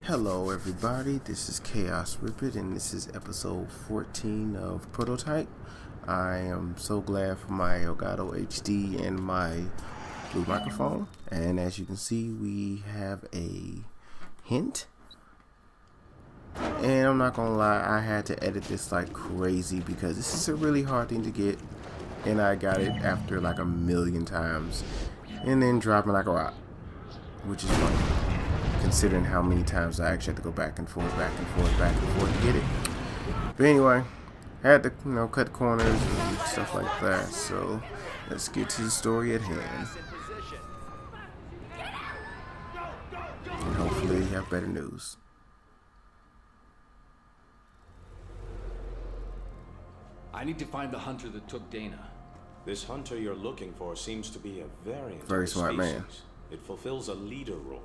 Hello everybody, this is Chaos Ripid and this is episode 14 of Prototype. I am so glad for my Elgato HD and my Blue microphone, and as you can see we have a hint. And I'm not gonna lie, I had to edit this like crazy because this is a really hard thing to get, and I got it after like a million times and then dropping like a rock, which is funny considering how many times I actually had to go back and forth to get it. But anyway, I had to cut corners and stuff like that. So let's get to the story at hand, and hopefully you have better news. I need to find the hunter that took Dana. This hunter you're looking for seems to be a Very smart species. man. It fulfills a leader role.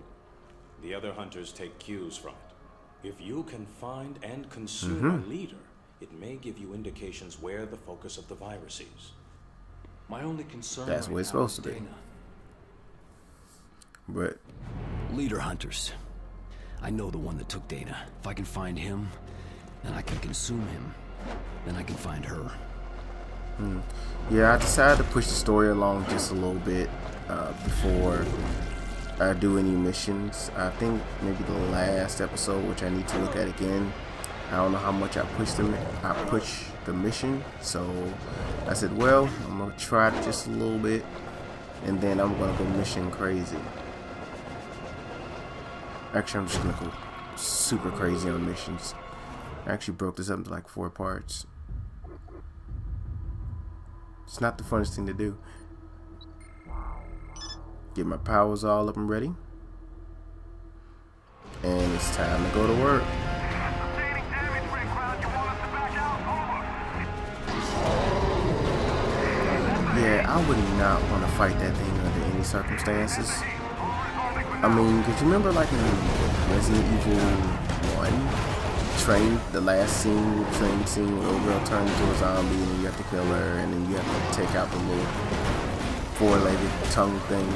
The other hunters take cues from it. If you can find and consume a leader, it may give you indications where the focus of the virus is. My only concern That's right what it's now supposed is to be. Dana. But Leader hunters. I know the one that took Dana. If I can find him, then I can consume him. Then I can find her. yeah, I decided to push the story along just a little bit before I do any missions. I think maybe the last episode, which I need to look at again, I don't know how much I pushed the mission, so I said, well, I'm gonna try it just a little bit and then I'm gonna go mission crazy. Actually, I'm just gonna go super crazy on missions. I actually broke this up into like 4 parts. It's not the funnest thing to do. Get my powers all up and ready. And it's time to go to work. Yeah, I would not want to fight that thing under any circumstances. I mean, cause you remember like in Resident Evil 1, the last scene, the training scene where the girl turned into a zombie and you have to kill her and then you have to take out the little 4-legged tongue thing.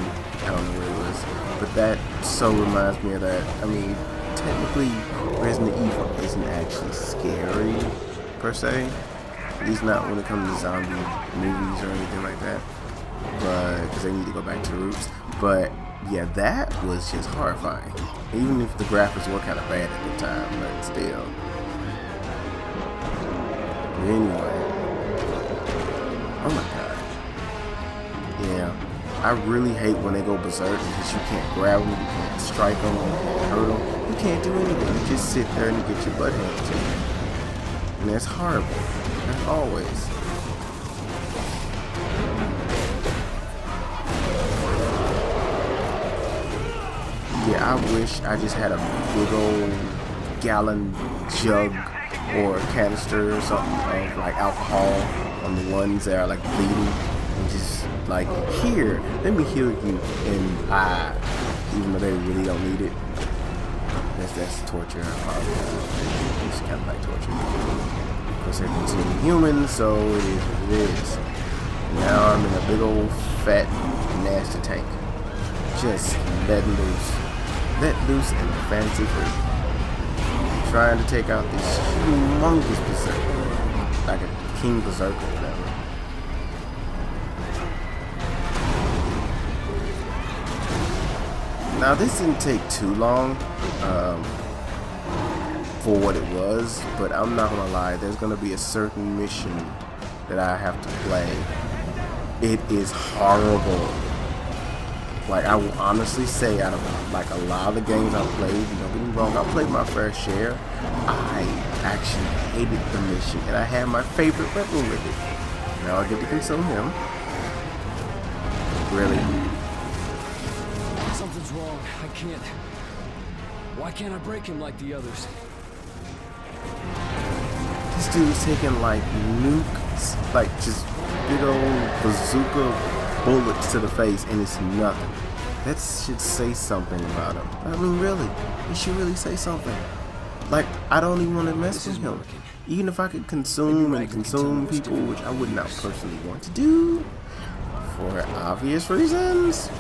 I don't know what it was, but that so reminds me of that. I mean, technically Resident Evil isn't actually scary per se, at least not when it comes to zombie movies or anything like that, but because they need to go back to the roots. But yeah, that was just horrifying, even if the graphics were kind of bad at the time, but still. Anyway, oh my god, yeah, I really hate when they go berserk because you can't grab them, you can't strike them, you can't hurt them, you can't do anything. You just sit there and you get your butt handed to you, and that's horrible, as always. Yeah, I wish I just had a big old gallon jug or canister or something of like alcohol on the ones that are like bleeding, and just like, here, let me heal you, and even though they really don't need it. That's torture. I apologize. It's kind of like torture. Of course, they're consuming humans, so it is what it is. Now I'm in a big old fat nasty tank, just letting loose. Let loose and fancy free. Trying to take out this humongous berserker, like a king berserker or whatever. Now this didn't take too long for what it was, but I'm not gonna lie, there's gonna be a certain mission that I have to play. It is horrible. Like, I will honestly say, out of like a lot of the games I've played, don't get me wrong, I played my fair share. I actually hated the mission, and I had my favorite weapon with it. Now I get to consume him. Really? Something's wrong. I can't. Why can't I break him like the others? This dude's taking like nukes, like just big old bazooka bullets to the face, and it's nothing. That should say something about him. I mean, really, it should really say something. Like, I don't even want to mess with him. Even if I could consume and consume people, which I would not personally want to do for obvious reasons.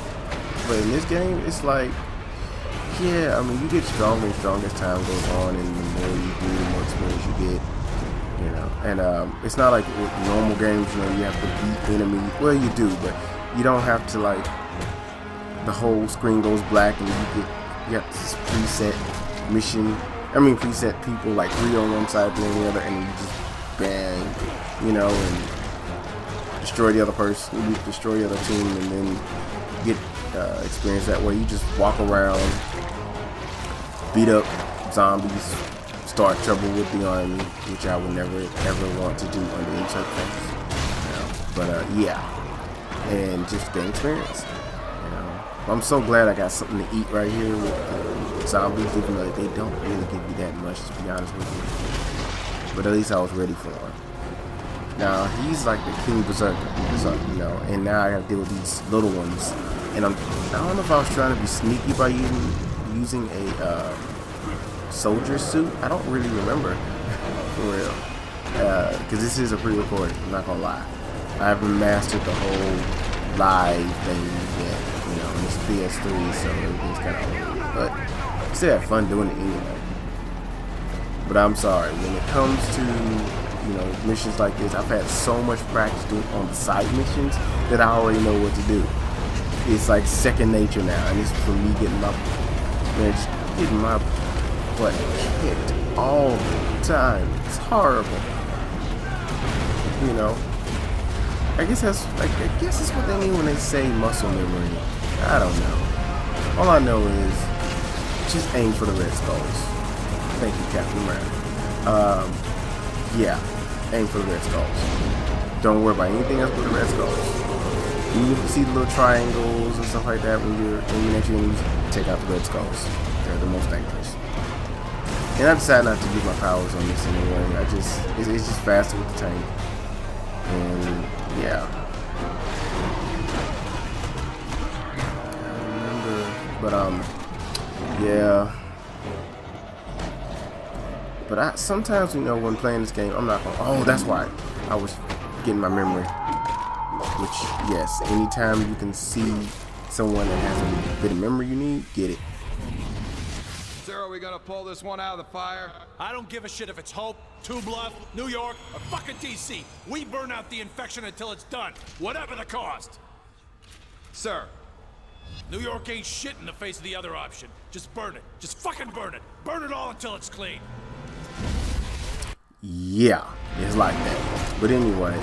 But in this game, it's like yeah, I mean, you get stronger and stronger as time goes on, and the more you do, the more experience you get. You know, and it's not like with normal games, you know, you have to beat enemies. Well, you do, but you don't have to, like, the whole screen goes black and you have this preset mission. I mean, preset people, like 3 on one side, 3 on the other, and you just bang, you know, and destroy the other person, you destroy the other team, and then get experience that way. You just walk around, beat up zombies, start trouble with the army, which I would never ever want to do under any circumstances. You know? But yeah, and just gain experience. You know, I'm so glad I got something to eat right here with zombies, even though they don't really give you that much, to be honest with you. But at least I was ready for him. Now he's like the King Berserker, you know, and now I gotta deal with these little ones. And I don't know if I was trying to be sneaky by using a soldier suit. I don't really remember for real, because this is a pre-recording. I'm not gonna lie. I haven't mastered the whole live thing yet. You know, it's PS3, so everything's kind of old. But I still have fun doing it anyway. But I'm sorry, when it comes to, you know, missions like this, I've had so much practice doing on the side missions that I already know what to do. It's like second nature now, and it's for me getting my butt kicked all the time. It's horrible. You know, I guess that's what they mean when they say muscle memory. I don't know. All I know is just aim for the red skulls. Thank you, Captain America. Yeah, aim for the red skulls. Don't worry about anything else but the red skulls. You see the little triangles and stuff like that when you're aiming at your enemies, take out the red skulls. They're the most dangerous. And I decided not to use my powers on this anyway. It's just faster with the tank. And yeah. I remember, but yeah. But sometimes, you know, when playing this game, I'm not gonna, oh, that's why I was getting my memory. Which, yes, anytime you can see someone that has a bit of memory you need, get it. Sir, are we gonna pull this one out of the fire? I don't give a shit if it's Hope, Two Bluff, New York, or fucking DC. We burn out the infection until it's done, whatever the cost. Sir. New York ain't shit in the face of the other option. Just burn it. Just fucking burn it. Burn it all until it's clean. Yeah, it's like that. But anyway,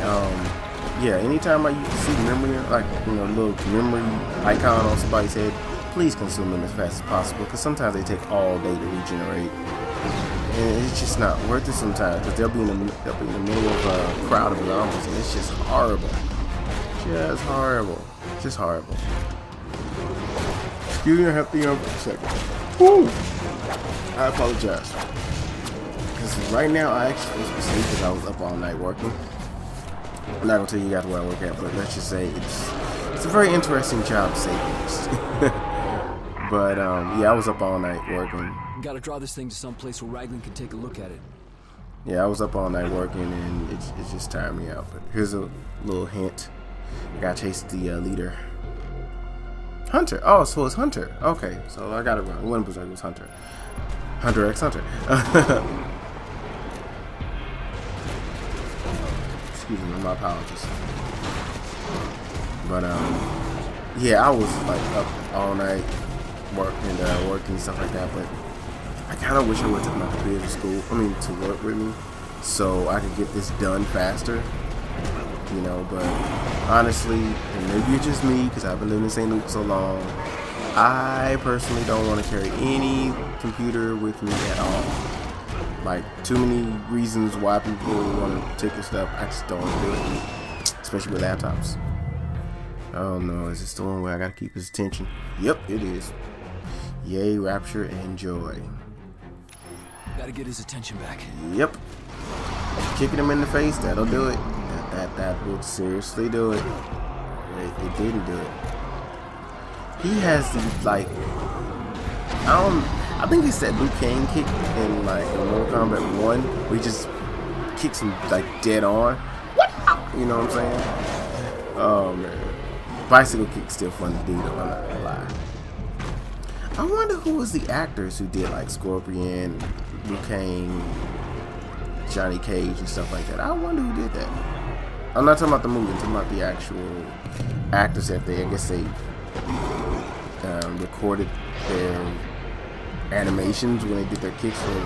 yeah, anytime I see memory, like, you know, little memory icon on somebody's head, please consume them as fast as possible, because sometimes they take all day to regenerate, and it's just not worth it sometimes, because they'll be in the middle of a crowd of zombies, and it's just horrible. Just horrible. Just horrible. Excuse me, I have to be on for a second. Woo! I apologize. Because right now I actually was asleep because I was up all night working. I'm not gonna tell you guys where I work at, but let's just say it's a very interesting job, to say the least. But yeah, I was up all night working. Gotta draw this thing to some place where Raglan can take a look at it. Yeah, I was up all night working, and it just tired me out. But here's a little hint. I gotta chase the leader. Hunter. Oh, so it's Hunter. Okay, so I got it wrong. One Berserker was Hunter. Hunter x Hunter. Excuse me, my apologies. But yeah, I was like up all night working and stuff like that. But I kind of wish I would have took my computer to school. I mean, to work with me, so I could get this done faster. You know, but honestly, and maybe it's just me because I've been living in St. Luke so long, I personally don't want to carry any computer with me at all. Like, too many reasons why people want to take your stuff. I just don't want to do it, especially with laptops. Oh no, is this the one where I gotta keep his attention? Yep, it is. Yay, rapture and joy. Gotta get his attention back. Yep. Kicking him in the face, that'll do it. That would seriously do it. It didn't do it. He has the, like, I think he said Liu Kang kick in, like, Mortal Kombat 1, where he just kicks him, like, dead on. You know what I'm saying? Oh man, bicycle kick's still fun to do though, I'm not gonna lie. I wonder who was the actors who did like Scorpion, Liu Kang, Johnny Cage, and stuff like that. I wonder who did that. I'm not talking about the movie. I'm talking about the actual actors that I guess they recorded their animations when they did their kicks for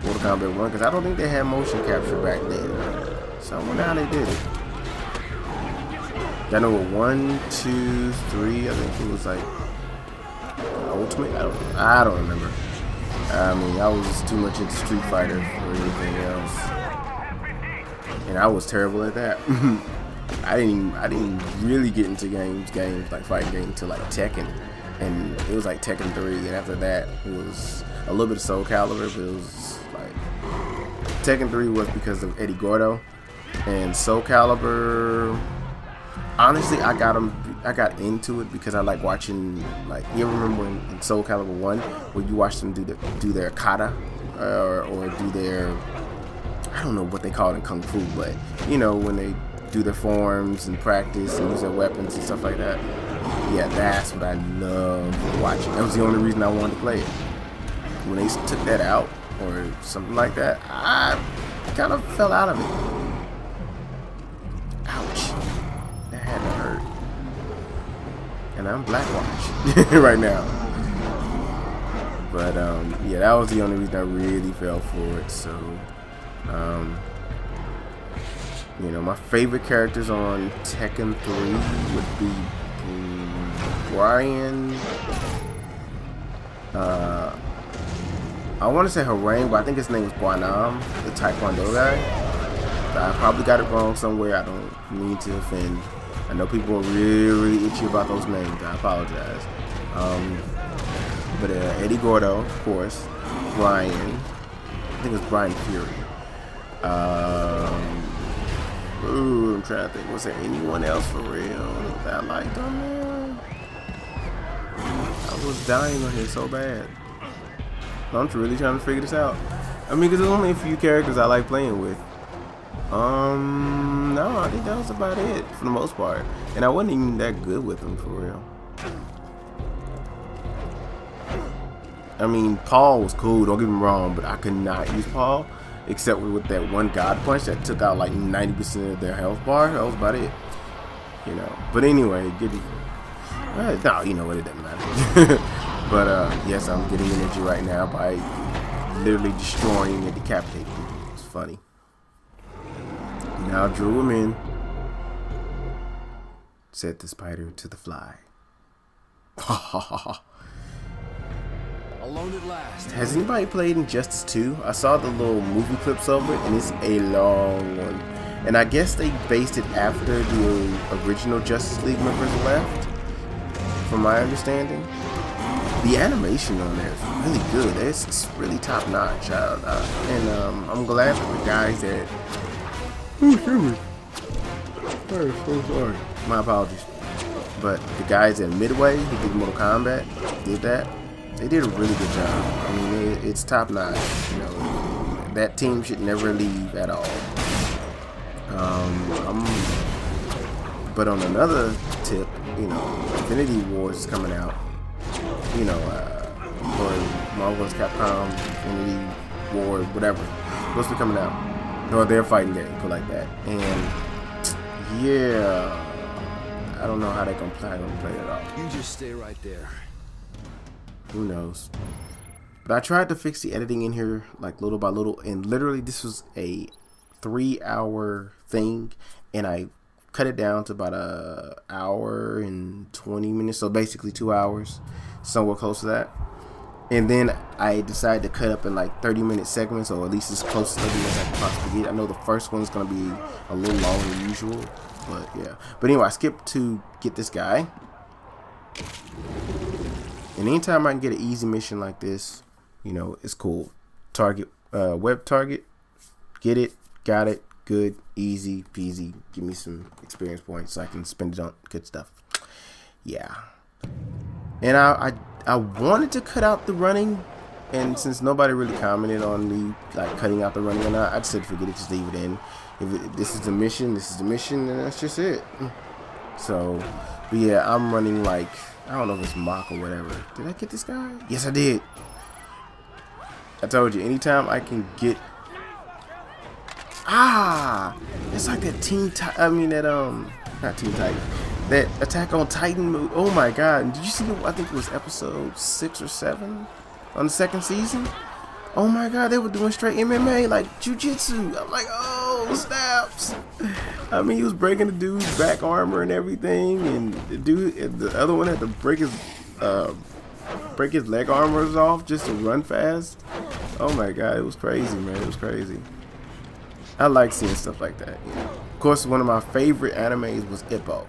Mortal Kombat 1, because I don't think they had motion capture back then. So I wonder how they did it. I know what 1, 2, 3. I think it was like Ultimate. I don't remember. I mean, I was too much into Street Fighter or anything else, and I was terrible at that. I didn't really get into games like fighting games until like Tekken, and it was like Tekken 3, and after that it was a little bit of Soul Calibur, but it was like Tekken 3 was because of Eddie Gordo, and Soul Calibur. Honestly, I got into it because I like watching, like, you ever remember in Soul Calibur 1 where you watch them do their kata or do their, I don't know what they call it in Kung Fu, but you know, when they do their forms and practice and use their weapons and stuff like that. Yeah, that's what I love watching. That was the only reason I wanted to play it. When they took that out or something like that, I kind of fell out of it. Ouch. That had to hurt. And I'm Blackwatch right now. But yeah, that was the only reason I really fell for it. So you know, my favorite characters on Tekken 3 would be Brian. I want to say Harain, but I think his name was Guanam, the Taekwondo guy. I probably got it wrong somewhere. I don't mean to offend. I know people are really itchy about those names. I apologize. But Eddie Gordo, of course. Brian. I think it was Brian Fury. Ooh, I'm trying to think. Was there anyone else for real that I liked on there? I was dying on here so bad. I'm really trying to figure this out. I mean, because there's only a few characters I like playing with. No, I think that was about it for the most part. And I wasn't even that good with them for real. I mean, Paul was cool, don't get me wrong, but I could not use Paul except with that one God Punch that took out like 90% of their health bar. That was about it. You know. But anyway, no, you know what, it doesn't matter. But yes, I'm getting energy right now by literally destroying and decapitating people. It's funny. Now I drew him in. Set the spider to the fly. Alone at last. Has anybody played Injustice 2? I saw the little movie clips of it, and it's a long one. And I guess they based it after the original Justice League members left, from my understanding. The animation on there is really good. It's really top notch. And I'm glad that the guys that... so sorry. My apologies. But the guys at Midway who did Mortal Kombat did that. They did a really good job. I mean, it's top notch. You know, that team should never leave at all. But on another tip, you know, Infinity Wars is coming out. You know, or Marvel's Capcom, Infinity War, whatever. Supposed to be coming out. Or their fighting game, put like that. And yeah, I don't know how they're gonna play it off. You just stay right there. Who knows? But I tried to fix the editing in here like little by little, and literally this was a 3-hour thing, and I cut it down to about an hour and 20 minutes, so basically 2 hours, somewhere close to that. And then I decided to cut up in like 30-minute segments, or at least as close to 30 minutes as I could possibly get. I know the first one's gonna be a little longer than usual, but yeah. But anyway, I skipped to get this guy. And anytime I can get an easy mission like this, you know, it's cool. Target, web target, get it, got it, good, easy peasy. Give me some experience points so I can spend it on good stuff. Yeah. And I wanted to cut out the running, and since nobody really commented on me like cutting out the running or not, I just said forget it, just leave it in. If this is the mission, and that's just it. So, but yeah, I'm running like I don't know if it's mock or whatever. Did I get this guy? Yes, I did. I told you, anytime I can get... It's like that not Teen Titan. That Attack on Titan move. Oh my god. Did you see I think it was episode 6 or 7 on the 2nd season? Oh my god, they were doing straight MMA, like jujitsu. I'm like, oh, snaps. I mean, he was breaking the dude's back armor and everything, and the other one had to break his leg armors off just to run fast. Oh my god, it was crazy, man. It was crazy. I like seeing stuff like that. You know? Of course, one of my favorite animes was Ippo.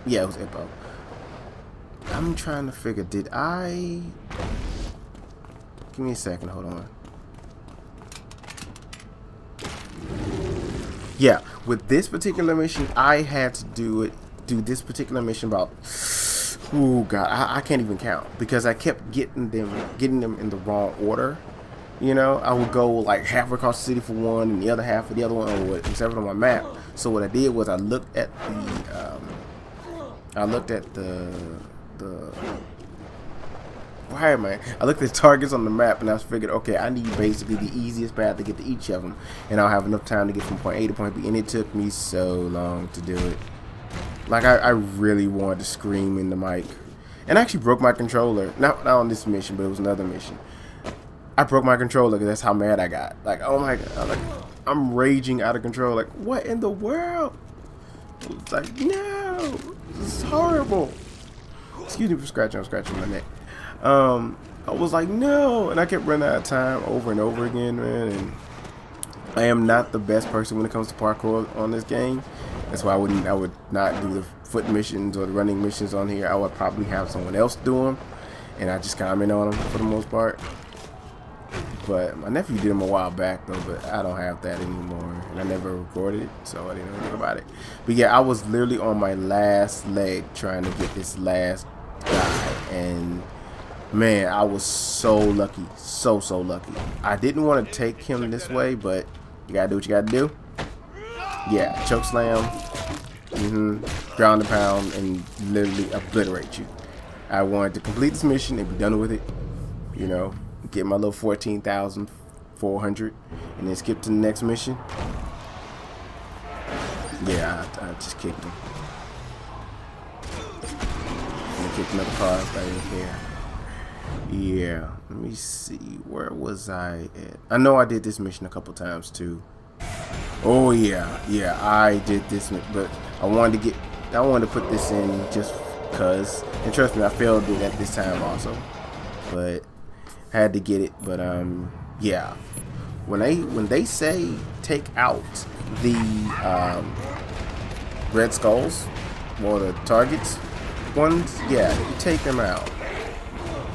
Yeah, it was Ippo. I'm trying to figure, did I... Give me a second, hold on. Yeah, with this particular mission, I had to do this particular mission about... Oh god, I can't even count, because I kept getting them in the wrong order. You know, I would go like half across the city for one and the other half for the other one, or whatever on my map. So what I did was I looked at the targets on the map, and I figured, okay, I need basically the easiest path to get to each of them, and I'll have enough time to get from point A to point B. And it took me so long to do it. Like I really wanted to scream in the mic, and I actually broke my controller. Not on this mission, but it was another mission. I broke my controller because that's how mad I got. Like, oh my god, I'm raging out of control. Like, what in the world? It's like, no, this is horrible. Excuse me for scratching. I'm scratching my neck. I was like, no, and I kept running out of time over and over again, man. And I am not the best person when it comes to parkour on this game. That's why I would not do the foot missions or the running missions on here. I would probably have someone else do them, and I just comment on them for the most part. But my nephew did them a while back though, but I don't have that anymore, and I never recorded it, so I didn't know anything about it. But yeah, I was literally on my last leg trying to get this last guy, and man, I was so lucky, so lucky. I didn't want to take him this way, but you gotta do what you gotta do. Yeah, choke slam, ground and pound, and literally obliterate you. I wanted to complete this mission and be done with it, you know. Get my little 14,400 and then skip to the next mission. Yeah, I just kicked him. And I kicked another car right here. Yeah, let me see. Where was I at? I know I did this mission a couple times too. Oh yeah, I did this, but I wanted to put this in just cause. And trust me, I failed it at this time also. But had to get it. But yeah, when they say take out the red skulls or the targets ones, yeah, you take them out.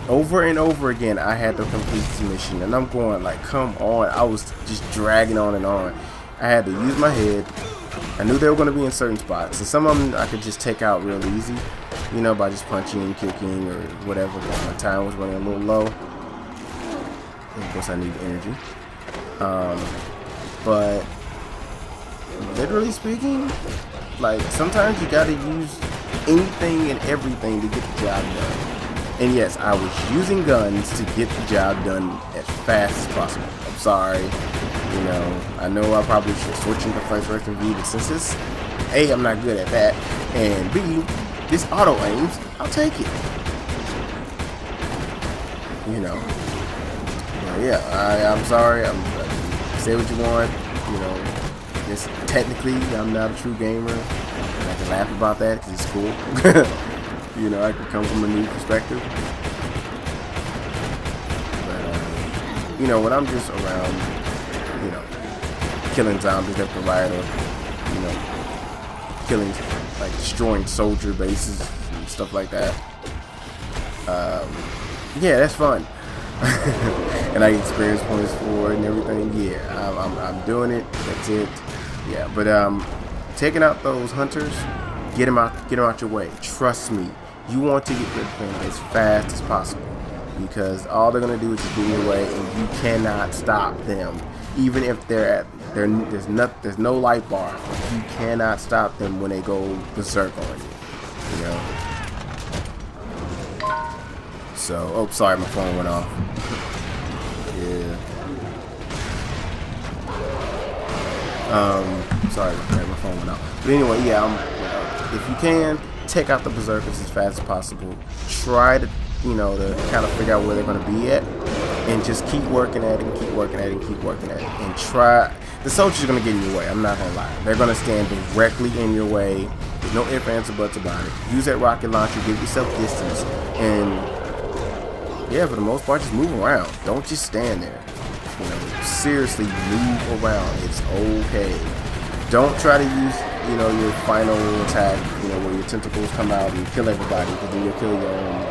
Over and over again, I had to complete this mission, and I'm going like, come on. I was just dragging on and on. I had to use my head. I knew they were going to be in certain spots, and some of them I could just take out real easy, you know, by just punching and kicking or whatever. But my time was running a little low. Of course, I need energy. But literally speaking, like sometimes you gotta use anything and everything to get the job done. And yes, I was using guns to get the job done as fast as possible. I'm sorry, you know. I know I probably should switch into first person view, but since this, A, I'm not good at that, and B, this auto aims, I'll take it. You know. Yeah, I'm sorry. Say what you want. You know, just technically, I'm not a true gamer. And I can laugh about that because it's cool. You know, I can come from a new perspective. But you know, when I'm just around, you know, killing zombies left and right, or you know, killing, like destroying soldier bases and stuff like that. Yeah, that's fun. And I get experience points for it and everything. Yeah, I'm doing it. That's it. Yeah, but taking out those hunters, get them out your way. Trust me, you want to get rid of them as fast as possible, because all they're gonna do is just get in your way, and you cannot stop them. Even if there's no light bar, you cannot stop them when they go berserk on you. You know. So, oh, sorry, my phone went off. Yeah. Sorry, my phone went off. But anyway, yeah, if you can, take out the berserkers as fast as possible. Try to, to kind of figure out where they're going to be at, and just keep working at it, and keep working at it, and keep working at it, and try. The soldiers are going to get in your way. I'm not going to lie. They're going to stand directly in your way. There's no ifs, ands, or buts about it. Use that rocket launcher. Give yourself distance, and yeah, for the most part, just move around. Don't just stand there. Seriously, move around. It's okay. Don't try to use, your final attack, where your tentacles come out and kill everybody, because then you'll kill your own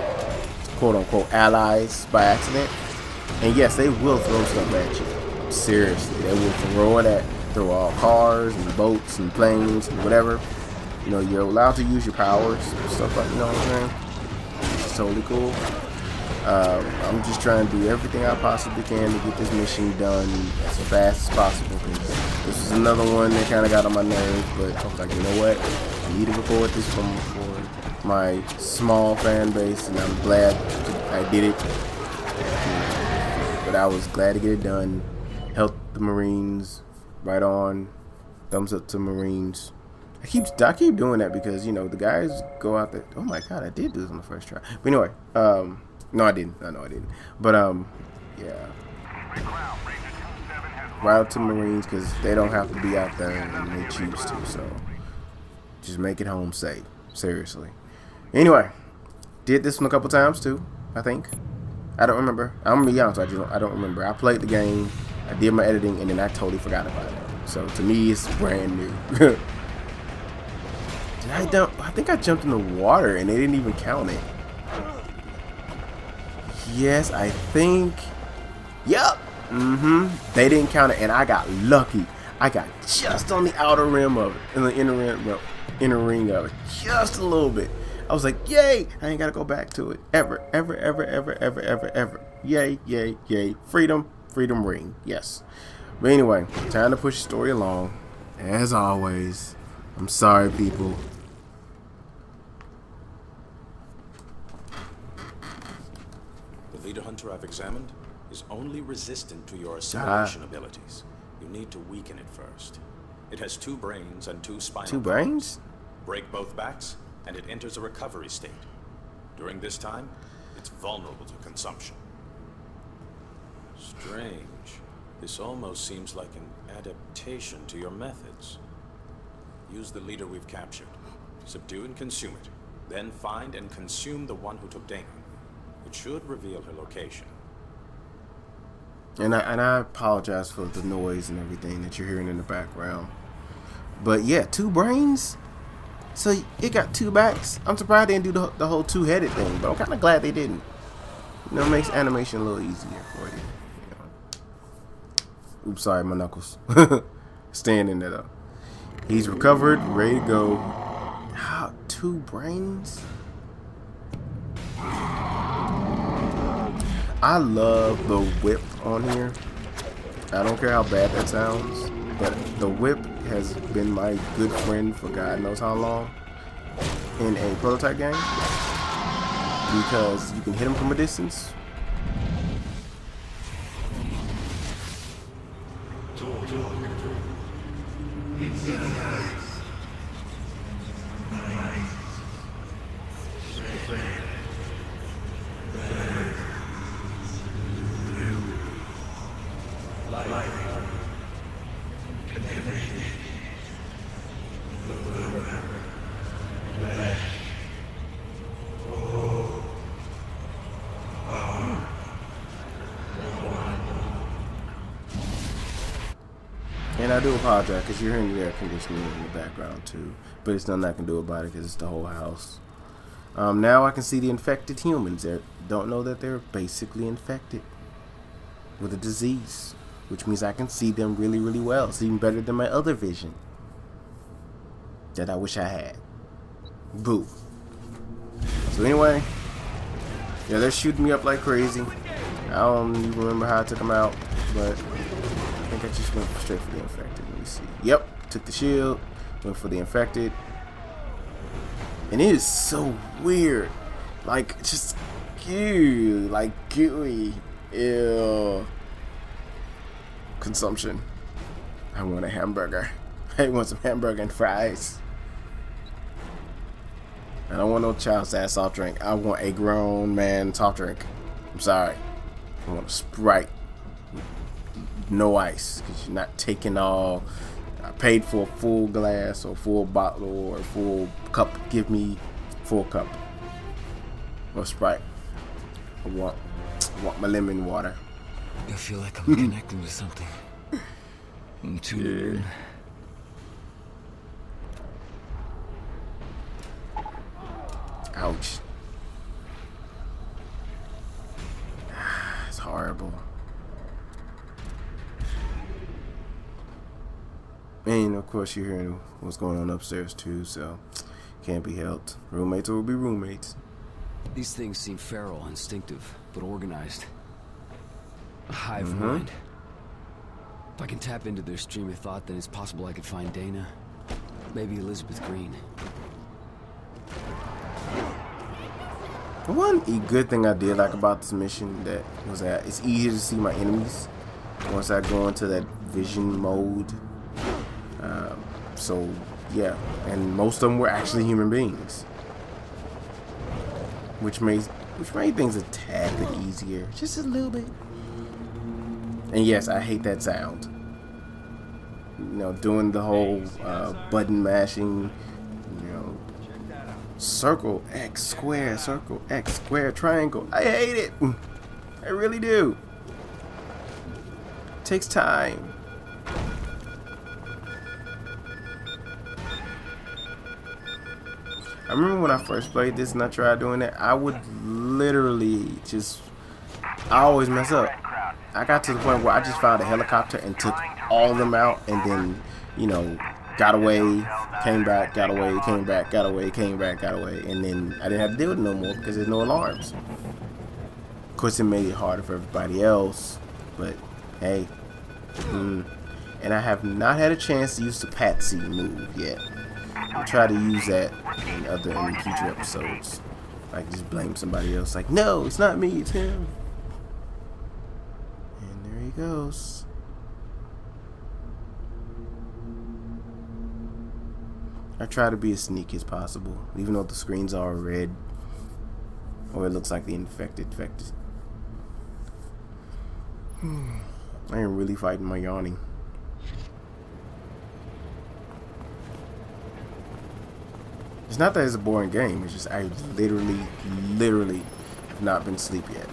quote-unquote allies by accident. And yes, they will throw stuff at you. Seriously, they will throw all cars and boats and planes and whatever. You're allowed to use your powers and stuff like, what I'm saying? It's totally cool. I'm just trying to do everything I possibly can to get this mission done as fast as possible. This is another one that kind of got on my nerves, but I was like, you know what? I need to record this one for my small fan base, and I'm glad I did it. But I was glad to get it done. Help the Marines. Right on. Thumbs up to Marines. I keep doing that because, the guys go out there. Oh my God, I did do this on the first try. But anyway, no, I didn't. No, I didn't. But, yeah. Right up to Marines, because they don't have to be out there and they choose to. So, just make it home safe. Seriously. Anyway, did this one a couple times too, I think. I don't remember. I'm going to be honest with you. I don't remember. I played the game, I did my editing, and then I totally forgot about it. So, to me, it's brand new. I think I jumped in the water and they didn't even count it. Yes, I think. Yep. They didn't count it, and I got lucky. I got just on the outer rim of it, in the inner ring of it, just a little bit. I was like, yay! I ain't gotta go back to it ever. Yay, yay, yay! Freedom ring. Yes. But anyway, time to push the story along. As always, I'm sorry, people. The leader hunter I've examined is only resistant to your assimilation abilities. You need to weaken it first. It has 2 brains and 2 spinal columns. 2 brains? Break both backs, and it enters a recovery state. During this time, it's vulnerable to consumption. Strange. This almost seems like an adaptation to your methods. Use the leader we've captured. Subdue and consume it. Then find and consume the one who took Dana. It should reveal her location. And I apologize for the noise and everything that you're hearing in the background. But yeah, 2 brains? So it got 2 backs? I'm surprised they didn't do the whole 2-headed thing, but I'm kind of glad they didn't. It makes animation a little easier for you. Oops, sorry, my knuckles. Staying in there though. He's recovered, ready to go. 2 brains? I love the whip on here. I don't care how bad that sounds, but the whip has been my good friend for God knows how long in a prototype game, because you can hit him from a distance. And I do apologize because you're hearing the air conditioning in the background too. But it's nothing I can do about it because it's the whole house. Now I can see the infected humans. They don't know that they're basically infected with a disease, which means I can see them really, really well. It's even better than my other vision that I wish I had. Boo. So anyway, yeah, they're shooting me up like crazy. I don't even remember how I took them out, but I think I just went straight for the infected. Let me see. Yep, took the shield, went for the infected. And it is so weird. Like, just Ew, like gooey. Ew. Consumption. I want a hamburger. I want some hamburger and fries. I don't want no child's ass soft drink. I want a grown man soft drink. I'm sorry. I want a Sprite. No ice. Because you're not taking all. I paid for a full glass or full bottle or full cup. Give me full cup. Or Sprite. I want my lemon water. I feel like I'm connecting to something. I'm tuning in. Ouch. It's horrible. And of course you're hearing what's going on upstairs too, so can't be helped. Roommates will be roommates. These things seem feral, instinctive, but organized. A hive mind. If I can tap into their stream of thought, then it's possible I could find Dana. Maybe Elizabeth Green. The one good thing I did like about this mission that was that it's easier to see my enemies once I go into that vision mode. So yeah, and most of them were actually human beings, which made things a tad bit easier, just a little bit. And yes, I hate that sound. You know, doing the whole button mashing. You know, circle X square, circle X square, triangle. I hate it. I really do. It takes time. I remember when I first played this and I tried doing that, I would literally I always mess up. I got to the point where I just found a helicopter and took all of them out and then, you know, got away, came back, got away, came back, got away, came back, got away, and then I didn't have to deal with it no more because there's no alarms. Of course, it made it harder for everybody else, but hey. And I have not had a chance to use the Patsy move yet. I'll try to use that in future episodes. Like just blame somebody else. Like, no, it's not me, it's him. And there he goes. I try to be as sneaky as possible, even though the screens are red, or it looks like the infected. I am really fighting my yawning. It's not that it's a boring game. It's just I literally have not been asleep yet.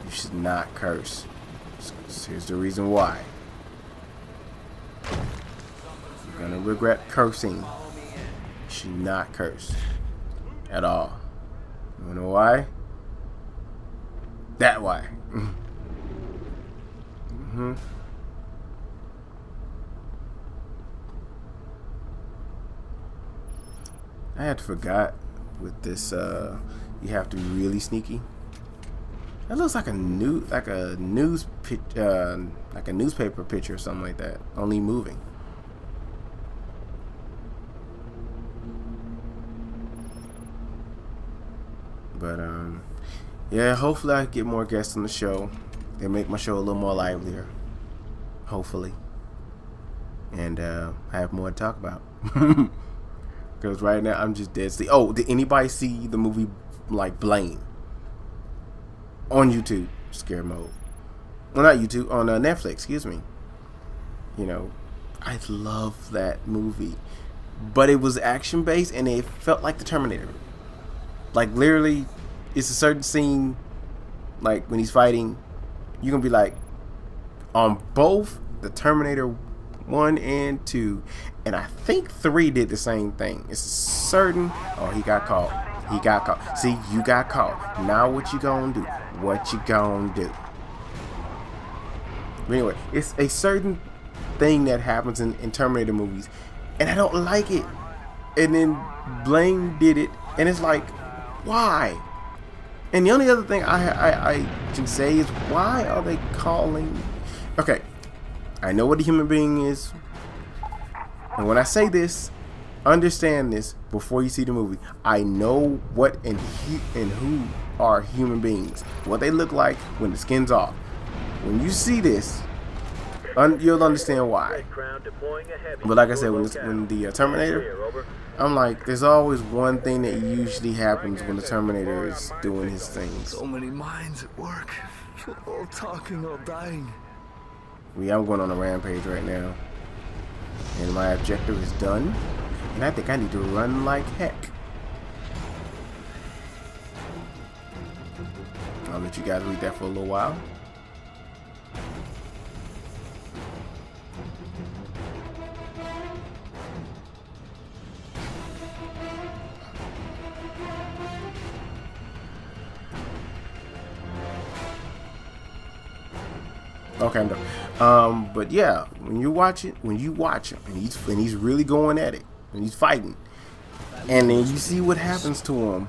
You should not curse. Here's the reason why. You're gonna regret cursing. You should not curse at all. You wanna know why? That why. I had forgot with this. You have to be really sneaky. That looks like a newspaper picture or something like that. Only moving. But yeah. Hopefully, I get more guests on the show. They make my show a little more livelier. Hopefully, and I have more to talk about. Because right now I'm just dead sleep. Oh, did anybody see the movie like Blame on YouTube? Scare mode. Well, not YouTube, on Netflix. Excuse me. You know, I love that movie, but it was action based and it felt like the Terminator. Like literally, it's a certain scene, like when he's fighting, you're gonna be like, on both the Terminator 1 and 2, and I think 3 did the same thing. It's certain. Oh, he got caught. He got caught. See, you got caught. Now what you gonna do? What you gonna do? But anyway, it's a certain thing that happens in Terminator movies, and I don't like it. And then Blame did it, and it's like, why? And the only other thing I can say is, why are they calling? Okay, I know what a human being is, and when I say this, understand this before you see the movie. I know what and who are human beings, what they look like when the skin's off. When you see this, you'll understand why. But like I said, when the Terminator, I'm like, there's always one thing that usually happens when the Terminator is doing his things. So many minds at work, all talking, all dying. Yeah, I'm going on a rampage right now, and my objective is done, and I think I need to run like heck. I'll let you guys read that for a little while. Okay, I'm done. But yeah, when you watch him, and he's really going at it, and he's fighting, and then you see what happens to him,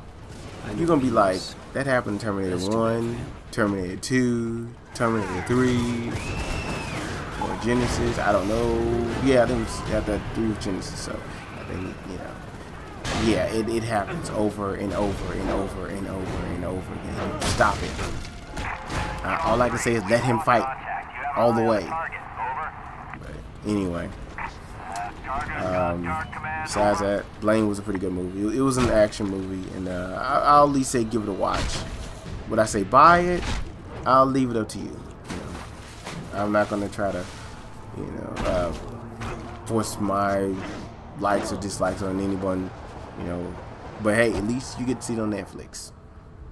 you're gonna be like, that happened in Terminator 1, Terminator 2, Terminator 3, or Genesis. I don't know. Yeah, I think it's that 3 with Genesis. So I think, you know, yeah, it happens over and over and over and over and over again. Stop it. All I can say is let him fight all the way. But anyway, besides that, Blame was a pretty good movie. It was an action movie, and I'll at least say give it a watch. Would I say buy it? I'll leave it up to you. You know, I'm not gonna try to, you know, force my likes or dislikes on anyone. You know, but hey, at least you get to see it on Netflix.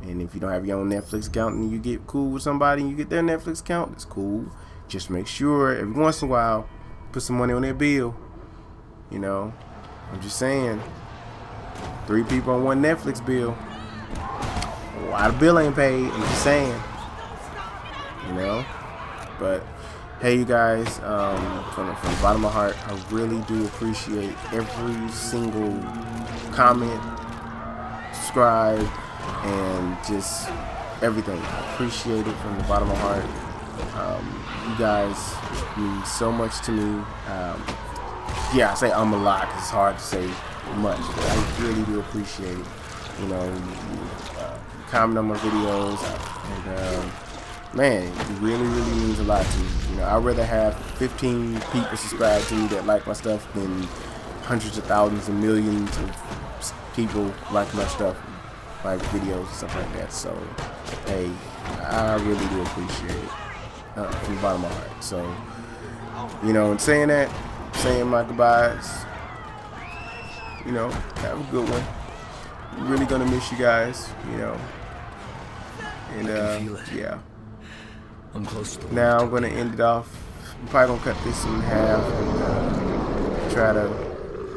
And if you don't have your own Netflix account and you get cool with somebody and you get their Netflix account, it's cool. Just make sure every once in a while, put some money on their bill. You know, I'm just saying, 3 people on one Netflix bill. Why the bill ain't paid? I'm just saying. You know, but hey, you guys, from the bottom of my heart, I really do appreciate every single comment, subscribe, and just everything. I appreciate it from the bottom of my heart. You guys mean so much to me. Yeah, I say a lot because it's hard to say much, but I really do appreciate it. You know, you comment on my videos, and man, it really means a lot to me. You know, I'd rather have 15 people subscribe to me that like my stuff than hundreds of thousands and millions of people like my stuff, like videos and stuff like that. So, hey, I really do appreciate it from the bottom of my heart. So, you know, in saying that, saying my goodbyes, you know, have a good one. I'm really gonna miss you guys, you know. And yeah. I'm close to Now I'm gonna end it off. I'm probably gonna cut this in half and try to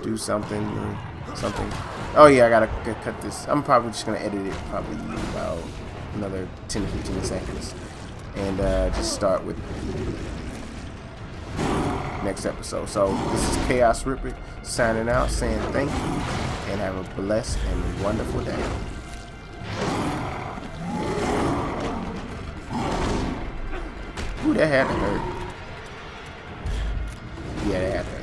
do something or something. Oh yeah, I gotta cut this. I'm probably just gonna edit it probably about another 10 to 15 seconds, and just start with the next episode. So this is Chaos Ripper signing out, saying thank you, and have a blessed and wonderful day. Ooh, that had to hurt. Yeah, that had to hurt.